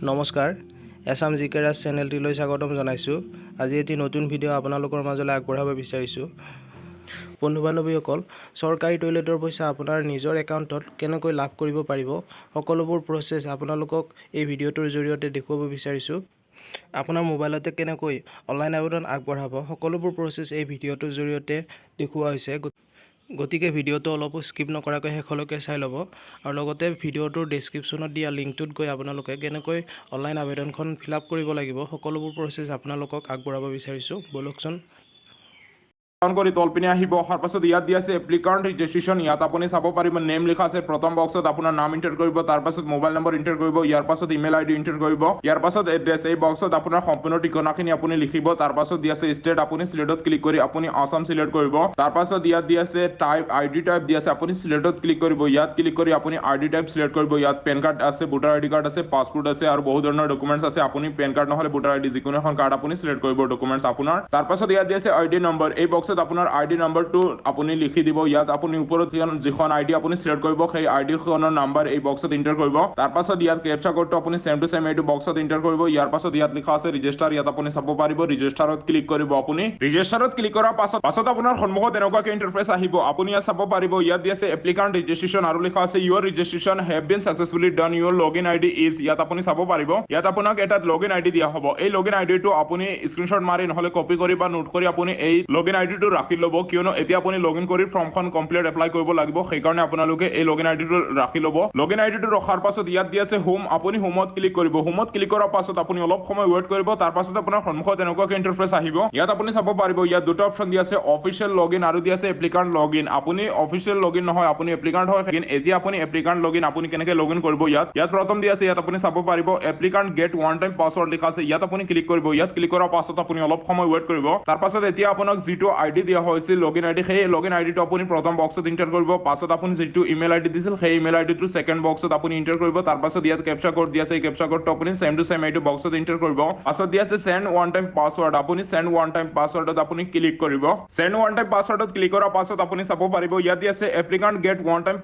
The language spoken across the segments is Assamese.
নমস্কাৰ এছাম জিকে ৰাজ চেনেলটিলৈ স্বাগতম জনাইছোঁ। আজি এটি নতুন ভিডিঅ' আপোনালোকৰ মাজলৈ আগবঢ়াব বিচাৰিছোঁ। বন্ধু বান্ধৱীসকল, চৰকাৰী টয়লেটৰ পইচা আপোনাৰ নিজৰ একাউণ্টত কেনেকৈ লাভ কৰিব পাৰিব, সকলোবোৰ প্ৰচেছ আপোনালোকক এই ভিডিঅ'টোৰ জৰিয়তে দেখুৱাব বিচাৰিছোঁ। আপোনাৰ মোবাইলতে কেনেকৈ অনলাইন আবেদন আগবঢ়াব, সকলোবোৰ প্ৰচেছ এই ভিডিঅ'টোৰ জৰিয়তে দেখুওৱা হৈছে। গতিকে ভিডিঅ'টো অলপো স্কিপ নকৰাকৈ শেষলৈকে চাই ল'ব আৰু লগতে ভিডিঅ'টোৰ ডেছক্ৰিপশ্যনত দিয়া লিংকটোত গৈ আপোনালোকে কেনেকৈ অনলাইন আবেদনখন ফিল আপ কৰিব লাগিব, সকলোবোৰ প্ৰচেছ আপোনালোকক আগবঢ়াব বিচাৰিছোঁ। বলকচোন। কৰি তলপিনে আহিব। অহাৰ পাছত ইয়াত দিয়া আছে এপ্লিকাণ্ট ৰেজিষ্ট্ৰেশ্যন। ইয়াত আপুনি চাব পাৰিব নেম লিখা আছে। প্ৰথম বক্সত আপোনাৰ নাম এণ্টাৰ কৰিব, তাৰ পাছত মোবাইল নম্বৰ এণ্টাৰ কৰিব, ইয়াৰ পাছত ইমেইল আইডি এণ্টাৰ কৰিব, ইয়াৰ পাছত এড্ৰেছ। এই বক্সত আপোনাৰ সম্পূৰ্ণ ঠিকনাখিনি আপুনি লিখিব। তাৰ পাছত দিয়া আছে ষ্টেট, আপুনি চিলেক্টত ক্লিক কৰি আপুনি আসাম চিলেক্ট কৰিব। তাৰ পাছত ইয়াত দিয়া আছে টাইপ, আইডি টাইপ দিয়া আছে, আপুনি চিলেক্টত ক্লিক কৰিব। ইয়াত ক্লিক কৰি আপুনি আইডি টাইপ চিলেক্ট কৰিব। ইয়াত পেন কাৰ্ড আছে, ভোটাৰ আইডি কাৰ্ড আছে, পাছপোৰ্ট আছে আৰু বহু ধৰণৰ ডকুমেণ্টছ আছে। আপুনি পেন কাৰ্ড নহ'লে ভোটাৰ আইডি যিকোনো এখন কাৰ্ড আপুনি চিলেক্ট কৰিব ডকুমেণ্টছ আপোনাৰ। তাৰ পাছত ইয়াত দিয়া আছে আইডি নম্বৰ। এই বক্সত আপোনাৰ আইডি নম্বৰটো আপুনি লিখি দিব। ইয়াত আপুনি ওপৰত যিখন আইডি আপুনি চিলেক্ট কৰিব সেই আইডিখনৰ নাম্বাৰ এই বক্সত এণ্টাৰ কৰিব। তাৰ পাছত ইয়াত কেপচা কোডটো আপুনি চেম টু চেম এইটো বক্সত এণ্টাৰ কৰিব। ইয়াৰ পাছত ইয়াত লিখা আছে ৰেজিষ্টাৰ। ইয়াত আপুনি চাব পাৰিব ৰেজিষ্টাৰত ক্লিক কৰিব। আপুনি ৰেজিষ্টাৰত ক্লিক কৰাৰ পাছত আপোনাৰ সন্মুখত এনেকুৱাকৈ ইণ্টাৰফেচ আহিব। আপুনি ইয়াত চাব পাৰিব ইয়াত দিয়া আছে এপ্লিকাণ্ট ৰেজিষ্ট্ৰেশ্যন আৰু লিখা আছে your registration have been successfully done, your login ID is. ইয়াত আপুনি চাব পাৰিব ইয়াত আপোনাক এটা লগইন আইডি দিয়া হ'ব। এই লগইন আইডিটো আপুনি স্ক্ৰীনশ্বট মাৰি নহ'লে কপি কৰি বা নোট কৰি আপুনি এই লগইন আইডিটো ৰাখি ল'ব, কিয়নো এতিয়া আপুনি লগইন কৰি ফৰ্মখন কমপ্লিট এপ্লাই কৰিব লাগিব। সেইকাৰণে আপোনালোকে এই লগইন আইডিটো ৰাখি ল'ব। লগইন আইডিটো ৰখাৰ পাছত ইয়াত দিয়া আছে হোম, আপুনি হোমত ক্লিক কৰিব। হোমত ক্লিক কৰাৰ পাছত আপুনি অলপ সময় ৱেইট কৰিব। তাৰ পাছত আপোনাৰ সন্মুখত এনেকুৱাকৈ ইণ্টাৰফেচ আহিব। ইয়াত আপুনি চাব পাৰিব ইয়াত দুটা অপশ্যন দিয়া আছে, অফিচিয়েল লগইন আৰু দিয়া আছে এপ্লিকাণ্ট লগইন। আপুনি অফিচিয়েল লগইন নহয়, আপুনি এপ্লিকাণ্ট হয়। এতিয়া আপুনি এপ্লিকাণ্ট লগইন আপুনি কেনেকৈ লগইন কৰিব ইয়াত প্ৰথম দিয়া আছে। ইয়াত আপুনি চাব পাৰিব এপ্লিকাণ্ট গেট ওৱান টাইম পাছৱৰ্ড লিখা আছে। ইয়াত আপুনি ক্লিক কৰিব। ইয়াত ক্লিক কৰাৰ পাছত আপুনি অলপ সময় ৱেইট কৰিব। তাৰ পাছত এতিয়া আপোনাক যিটো আইডি দিয়া হৈছিল লগইন আইডি, সেই লগইন আইডিটো আপুনি প্ৰথম বক্সত এণ্টাৰ কৰিব। পাছত আপুনি যিটো ইমেইল আইডি দিছিল সেই ইমেইল আইডিটো ছেকেণ্ড বক্সত আপুনি এণ্টাৰ কৰিব। তাৰ পাছত ইয়াত কেপচা কোড দিয়া আছে। এই কেপচা কোডটো আপুনি চেম টু চেম এইটো বক্সত এণ্টাৰ কৰিব। পাছত দিয়া আছে চেণ্ড ওৱান টাইম পাছৱৰ্ড, আপুনি চেণ্ড ওৱান টাইম পাছৱৰ্ডত আপুনি ক্লিক কৰিব। চেণ্ড ওৱান টাইম পাছৱৰ্ডত ক্লিক কৰাৰ পাছত আপুনি চাব পাৰিব ইয়াত দিয়া আছে applicant get one time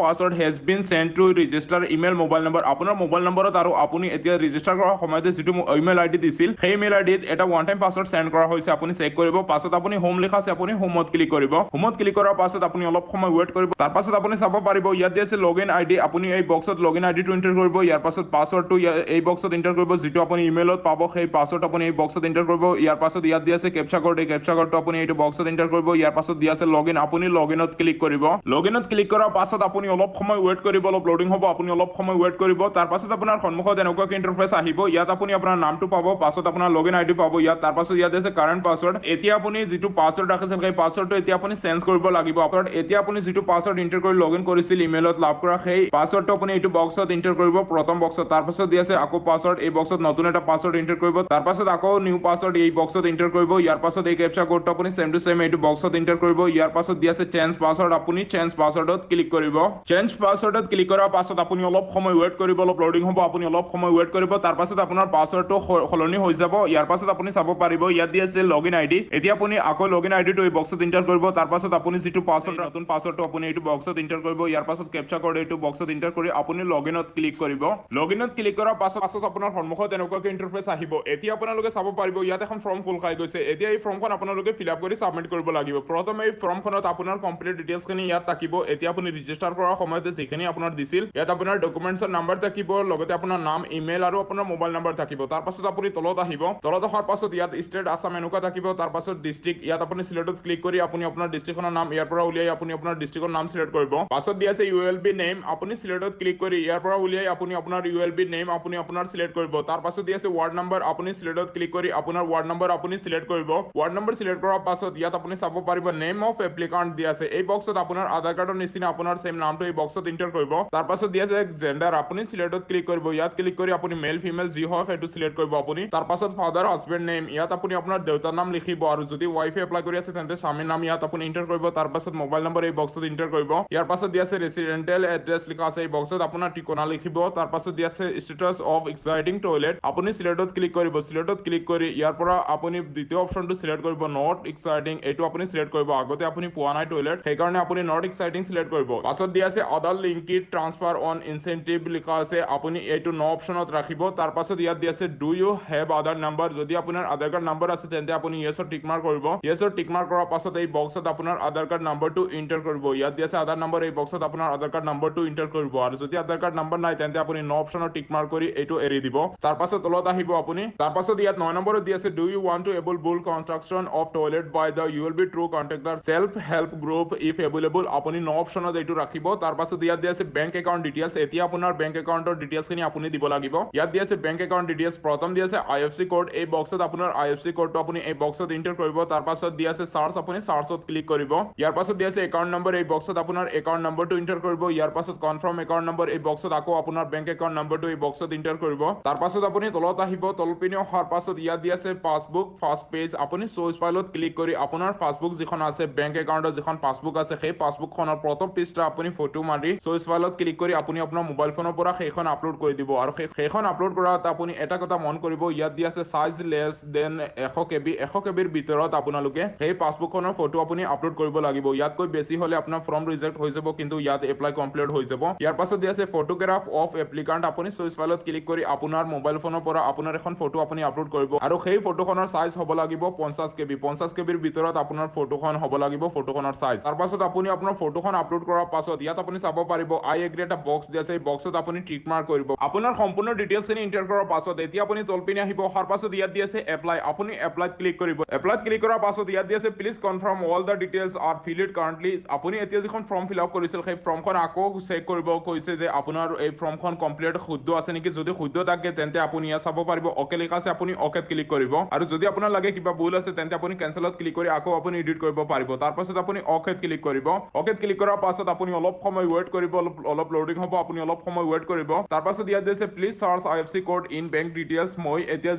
password has been send to register email mobile number. আপোনাৰ মোবাইল নম্বৰত আৰু আপুনি এতিয়া ৰেজিষ্টাৰ কৰাৰ সময়তে যিটো ইমেইল আইডি দিছিল সেই ইমেইল আইডিত এটা ওৱান টাইম পাছৱৰ্ড চেণ্ড কৰা হৈছে, আপুনি চেক কৰিব। পাছত আপুনি হোম লিখা আছে, আপুনি হোমত ক্লিক কৰিব। হোমত ক্লিক কৰাৰ পাছত আপুনি অলপ সময় ৱেইট কৰিব। তাৰ পাছত আপুনি চাব পাৰিব ইয়াত দিয়া আছে লগইন আইডি, আপুনি এই বক্সত লগইন আইডিটো এণ্টাৰ কৰিব। ইয়াৰ পাছত পাছৱৰ্ডটো এই বক্সত এণ্টাৰ কৰিব, যিটো আপুনি ইমেইলত পাব সেই পাছৱৰ্ড আপুনি এই বক্সত এণ্টাৰ কৰিব। ইয়াৰ পাছত ইয়াত দিয়া আছে কেপচা কোড, এই কেপচা কোডটো আপুনি এইটো বক্সত এণ্টাৰ কৰিব। ইয়াৰ পাছত দিয়া আছে লগইন, আপুনি লগইনত ক্লিক কৰিব। লগইনত ক্লিক কৰাৰ পাছত আপুনি অলপ সময় ৱেইট কৰিব, অলপ লোডিং হ'ব, আপুনি অলপ সময় ৱেইট কৰিব। তাৰ পাছত আপোনাৰ সন্মুখত এনেকুৱাকৈ ইণ্টাৰফেচ আহিব। ইয়াত আপুনি আপোনাৰ নামটো পাব, পাছত আপোনাৰ লগইন আইডি পাব ইয়াত। তাৰ পাছত ইয়াত আছে কাৰেণ্ট পাছৱৰ্ড। এতিয়া আপুনি যিটো পাছৱৰ্ড ৰাখিছিল সেই পাছৱৰ্ডটো এতিয়া আপুনি চেঞ্জ কৰিব লাগিব। এতিয়া আপুনি যিটো পাছৱৰ্ড এণ্টাৰ কৰি লগইন কৰিছিল ইমেইলত লাভ কৰা সেই পাছৱৰ্ডটো আপুনি এইটো বক্সত এণ্টাৰ কৰিব প্ৰথম বক্সত। তাৰ পাছত দিয়া আছে আকৌ পাছৱৰ্ড, এই বক্সত নতুন এটা পাছৱৰ্ড এণ্টাৰ কৰিব। তাৰ পাছত আকৌ নিউ পাছৱৰ্ড এই বক্সত এণ্টাৰ কৰিব। ইয়াৰ পাছত এই কেপচা কোডটো আপুনি চেম টু চেম এইটো বক্সত এণ্টাৰ কৰিব। ইয়াৰ পাছত দিয়া আছে চেঞ্জ পাছৱৰ্ড, আপুনি চেঞ্জ পাছৱৰ্ডত ক্লিক কৰিব। চেঞ্জ পাছৱৰ্ডত ক্লিক কৰাৰ পাছত আপুনি অলপ সময় ৱেইট কৰিব, অলপ লোডিং হ'ব, আপুনি অলপ সময় ৱেইট কৰিব। তাৰ পাছত আপোনাৰ পাছৱৰ্ডটো সলনি হৈ যাব। ইয়াৰ পাছত আপুনি চাব পাৰিব ইয়াত দিয়া আছে লগইন আইডি। এতিয়া আপুনি আকৌ লগইন আইডিটো এই বক্সত এণ্টাৰ কৰিব। তাৰ পাছত আপুনি যিটো পাছৱৰ্ড নতুন পাছৱৰ্ডটো আপুনি এইটো বক্সত এণ্টাৰ কৰিব। ইয়াৰ পাছত কেপচা কোড এইটো বক্সত এণ্টাৰ কৰি আপুনি লগইনত ক্লিক কৰিব। লগইনত ক্লিক কৰাৰ পাছত আপোনাৰ সন্মুখত এনেকুৱাকৈ ইণ্টাৰফেচ আহিব। এতিয়া আপোনালোকে চাব পাৰিব ইয়াত এখন ফৰ্ম খোল খাই গৈছে। এতিয়া এই ফৰ্মখন আপোনালোকে ফিল আপ কৰি ছাবমিট কৰিব লাগিব। প্ৰথমে এই ফৰ্মখনত আপোনাৰ কমপ্লিট ডিটেইলছখিনি ইয়াত থাকিব। এতিয়া আপুনি ৰেজিষ্টাৰ কৰাৰ সময়তে যিখিনি আপোনাৰ দিছিল ইয়াত আপোনাৰ ডকুমেণ্টছৰ নাম্বাৰ থাকিব, লগতে আপোনাৰ নাম, ইমেইল আৰু আপোনাৰ মোবাইল নাম্বাৰ থাকিব। তাৰ পাছত আপুনি তলত আহিব। তলত অহাৰ পাছত ইয়াত ষ্টেট আছাম এনেকুৱা থাকিব। তাৰ পাছত ডিষ্ট্ৰিক্ট, ইয়াত আপুনি চিলেক্টত ক্লিক কৰি আপুনি আপোনাৰ ডিষ্ট্ৰিক্টখনৰ নাম ইয়াৰ পৰা উলিয়াই আপুনি আপোনাৰ ডিষ্ট্ৰিক্টৰ নাম চিলেক্ট কৰিব। পাছত দিয়া আছে ULB নেম, আপুনি চিলেক্টত ক্লিক কৰি ইয়াৰ পৰা উলিয়াই আপুনি আপোনাৰ ULB নেম আপুনি আপোনাৰ চিলেক্ট কৰিব। তাৰ পাছত দিয়া আছে ৱাৰ্ড নাম্বাৰ, আপুনি চিলেক্টত ক্লিক কৰি আপোনাৰ ৱাৰ্ড নাম্বাৰ আপুনি চিলেক্ট কৰিব। ৱাৰ্ড নাম্বাৰ চিলেক্ট কৰাৰ পাছত ইয়াত আপুনি চাব পাৰিব নেম অফ এপ্লিকাণ্ট দিয়া আছে। এই বক্সত আপোনাৰ আধাৰ কাৰ্ডৰ নিচিনা আপোনাৰ সেম নামটো এই বক্সত এণ্টাৰ কৰিব। তাৰ পাছত দিয়া আছে জেন্ডাৰ, আপুনি চিলেক্টত ক্লিক কৰিব। ইয়াত ক্লিক কৰি আপুনি মেল ফিমেল যি হয় সেইটো চিলেক্ট কৰিব আপুনি। তাৰ পাছত ফাদাৰ হাজবেণ্ড নেম, ইয়াত আপুনি আপোনাৰ দেউতাৰ নাম লিখিব আৰু যদি ৱাইফাই এপ্লাই কৰি আছে তেন্তে স্বামীৰ নাম ইয়াত আপুনি ইন্টাৰ কৰিব তাৰ পাছত মোবাইল নম্বৰ এই বক্সত ইন্টাৰ কৰিব ইয়াৰ পাছত দিয়া আছে ৰেসিডেন্সিয়েল এড্ৰেছ লিখা আছে এই বক্সত আপোনাৰ ঠিকনা লিখিব তাৰ পাছত দিয়া আছে ষ্টেটাস অফ এক্সাইটিং টয়লেট আপুনি সিলেক্টত ক্লিক কৰিব সিলেক্টত ক্লিক কৰি ইয়াৰ পৰা আপুনি দ্বিতীয় অপচনটো সিলেক্ট কৰিব নট এক্সাইটিং এইটো আপুনি সিলেক্ট কৰিব আগতে আপুনি পোৱা নাই টয়লেট সেইকাৰণে আপুনি নট এক্সাইটিং সিলেক্ট কৰিব পাছত দিয়া আছে আদাৰ লিংকিড ট্ৰান্সফাৰ অন ইনসেন্টিভ লিখা আছে আপুনি এইটো ন অপচনত ৰাখিব তাৰ পাছত ইয়াত দিয়া আছে ডু ইউ হেভ আদাৰ নাম্বাৰ যদি আপোনাৰ আধাৰ কাৰ্ড নাম্বাৰ আছে তেন্তে আপুনি ইয়েছৰ টিক মাৰ্ক কৰিব ইয়েছৰ টিক মাৰ্ক কৰাৰ পাছত এই বক্সত আপোনাৰ আধাৰ কাৰ্ড নাম্বাৰটো ইন্টাৰ কৰিব ইয়াত দিয়া আছে আধাৰ নাম্বাৰ এই বক্সত আপোনাৰ আধাৰ কাৰ্ড নাম্বাৰটো ইন্টাৰ কৰিব আৰু যদি আধাৰ কাৰ্ড নাম্বাৰ নাই তেন্তে আপুনি ন অপচনত টিক মাৰ্ক কৰি এইটো এৰি দিব তাৰ পাছত তলত আহিব আপুনি তাৰ পাছত ইয়াত 9 নম্বৰত দিয়া আছে do you want to avail full construction of toilet by the you will be through contractor self help group if available আপুনি ন অপচনত এইটো ৰাখিব তাৰ পাছত ইয়াত দিয়া আছে বেংক একাউণ্ট ডিটেইলছ এতিয়া আপোনাৰ বেংক একাউণ্টৰ ডিটেইলছখিনি আপুনি দিব লাগিব ইয়াত দিয়া আছে বেংক একাউণ্ট ডিটেইলছ প্ৰথম দিয়া আছে আইএফসি কোড এই বক্সত আপোনাৰ আইএফসি কোডটো আপুনি এই বক্সত ইন্টাৰ কৰিব তাৰ পাছত দিয়া আছে সাৰ্চ আপুনি সাৰ্চত ক্লিক কৰিব ইয়াৰ পাছত দিয়া আছে একাউণ্ট নম্বৰ এই বক্সত আপোনাৰ একাউণ্ট নম্বৰটো ইন্টাৰ কৰিব ইয়াৰ পাছত কনফাৰ্ম একাউণ্ট নম্বৰ এই বক্সত আকৌ আপোনাৰ বেংক একাউণ্ট নম্বৰটো এই বক্সত ইন্টাৰ কৰিব তাৰ পাছত আপুনি তলত আহিব তলপিনে অহাৰ পাছত ইয়াত দিয়া আছে পাছবুক ফাৰ্ষ্ট পেজ আপুনি চইচ ফাইলত ক্লিক কৰি আপোনাৰ পাছবুক যিখন আছে বেংক একাউণ্টৰ যিখন পাছবুক আছে সেই পাছবুকখনৰ প্ৰথম পেজটা আপুনি ফটো মাৰি চইচ ফাইলত ক্লিক কৰি আপুনি আপোনাৰ মোবাইল ফোনৰ পৰা সেইখন আপলোড কৰি দিব আৰু সেইখন আপলোড কৰাত আপুনি এটা কথা মন কৰিব ইয়াত দিয়া আছে সাইজ লেছ দেন 100 কেবি 100 কেবিৰ ভিতৰত আপোনালোকে সেই পাছবুকখনৰ ফটো আপুনি আপলোড কৰিব লাগিব ইয়াতকৈ বেছি হলে আপোনাৰ ফৰ্ম ৰিজেক্ট হৈ যাব কিন্তু ইয়াত এপ্লাই কমপ্লিট হৈ যাব ইয়াৰ পাছত দিয়া আছে ফটোগ্ৰাফ অফ এপ্লিকান্ট আপুনি চইচ ফাইলত ক্লিক কৰি আপোনাৰ মোবাইল ফোনৰ পৰা আপোনাৰ এখন ফটো আপুনি আপলোড কৰিব আৰু সেই ফটোখনৰ সাইজ হ'ব লাগিব 50 কেবি 50 কেবিৰ ভিতৰত আপোনাৰ ফটোখন হ'ব লাগিব ফটোখনৰ সাইজ তাৰ পাছত আপুনি আপোনাৰ ফটোখন আপলোড কৰাৰ পাছত ইয়াত আপুনি চাব পাৰিব আই এগ্ৰি এটা বক্স দিয়া আছে এই বক্সত আপুনি টিক মাৰ্ক কৰিব আপোনাৰ সম্পূৰ্ণ ডিটেইলছখিনি এন্টাৰ কৰাৰ পাছত এতিয়া আপুনি তলপিনে আহিব অহাৰ পাছত ইয়াত দিয়া আছে এপ্লাই আপুনি এপ্লাইত ক্লিক কৰিব এপ্লাইত ক্লিক কৰাৰ পাছত ইয়াত দিয়া আছে please confirm all the details are filled currently আপুনি এতিয়া যিখন ফৰ্ম ফিল আপ কৰিছিল সেই ফৰ্মখন আকৌ চেক কৰিব কৈছে যে আপোনাৰ এই ফৰ্মখন কমপ্লিট শুদ্ধ আছে নেকি যদি শুদ্ধ থাকে তেন্তে আপুনি ইয়াত চাব পাৰিব ওকে লিখা আছে আপুনি ওকেত ক্লিক কৰিব আৰু যদি আপোনাৰ লাগে কিবা ভুল আছে তেন্তে আপুনি কেনসেলত ক্লিক কৰি আকৌ আপুনি এডিট কৰিব পাৰিব তাৰ পাছত আপুনি ওকেত ক্লিক কৰিব ওকেত ক্লিক কৰাৰ পাছত আপুনি অলপ সময় ওয়েট কৰিব অলপ লোডিং হ'ব আপুনি অলপ সময় ওয়েট কৰিব তাৰ পাছত ইয়াত দিছে please search IFC code in bank details মই এতিয়া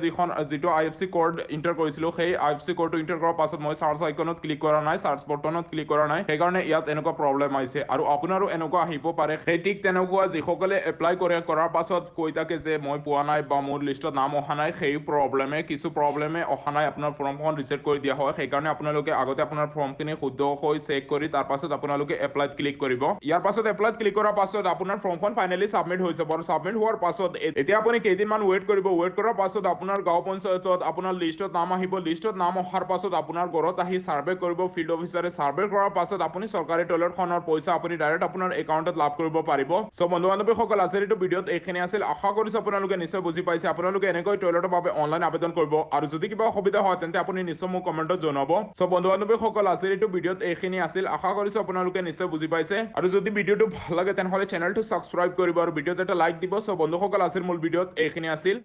যিটো আইএফসি কোড ইন্টাৰ কৰিছিলো সেই আইএফসি কোডটো ইন্টাৰ কৰাৰ পাছত মই সাৰ্চ আইকনত ক্লিক কৰা নাই সাৰ্চ বটনত ক্লিক কৰা নাই সেইকাৰণে ইয়াত এনেকুৱা প্ৰবলেম আহিছে আৰু আপোনাৰো এনেকুৱা আহিব পাৰে সেই ঠিক তেনেকুৱা যিসকলে এপ্লাই কৰাৰ পাছত কৈ থাকে যে মই পোৱা নাই বা মোৰ লিষ্টত নাম অহা নাই সেই কিছু প্ৰবলেমে অহা নাই আপোনাৰ ফৰ্মখন ৰিসেট কৰি দিয়া হয় সেইকাৰণে আপোনালোকে আগতে আপোনাৰ ফৰ্মখিনি শুদ্ধকৈ চেক কৰি তাৰ পাছত আপোনালোকে এপ্লাইত ক্লিক কৰিব ইয়াৰ পাছত এপ্লাইত ক্লিক কৰাৰ পাছত আপোনাৰ ফৰ্মখন ফাইনেলি সাবমিট হৈ যাব আৰু সাবমিট হোৱাৰ পাছত এতিয়া আপুনি কেইদিনমান ওয়েট কৰিব ওয়েট কৰাৰ পাছত আপোনাৰ গাঁও পঞ্চায়তত আপোনাৰ লিষ্টত নাম আহিব লিষ্টত নাম অহাৰ পাছত আপোনাৰ ঘৰত আহি সাৰ্ভে কৰিব ফিল্ড অফিচাৰে সাৰ্ভে কৰাৰ পাছত আপুনি চৰকাৰী টয়লেটখনৰ পইচা আপুনি ডাইৰেক্ট আপোনাৰ একাউণ্টত লাভ কৰিব পাৰিব সো বন্ধু বান্ধৱীসকল আজিৰ এইটো ভিডিঅ'ত এইখিনি আছিল আশা কৰিছো আপোনালোকে নিশ্চয় বুজি পাইছে আপোনালোকে এনেকৈ টয়লেটৰ বাবে অনলাইন আবেদন কৰিব আৰু যদি কিবা অসুবিধা হয় তেন্তে আপুনি নিশ্চয় মোক কমেণ্টত জনাব সো বন্ধু বান্ধৱীসকল আজিৰ এইটো ভিডিঅ'ত এইখিনি আছিল আশা কৰিছো আপোনালোকে নিশ্চয় বুজি পাইছে আৰু যদি ভিডিঅ'টো ভাল লাগে তেনেহলে চেনেলটো সাবস্ক্ৰাইব কৰিব আৰু ভিডিঅ'ত এটা লাইক দিব সো বন্ধুসকল আজিৰ মূল ভিডিঅ'ত এইখিনি আছিল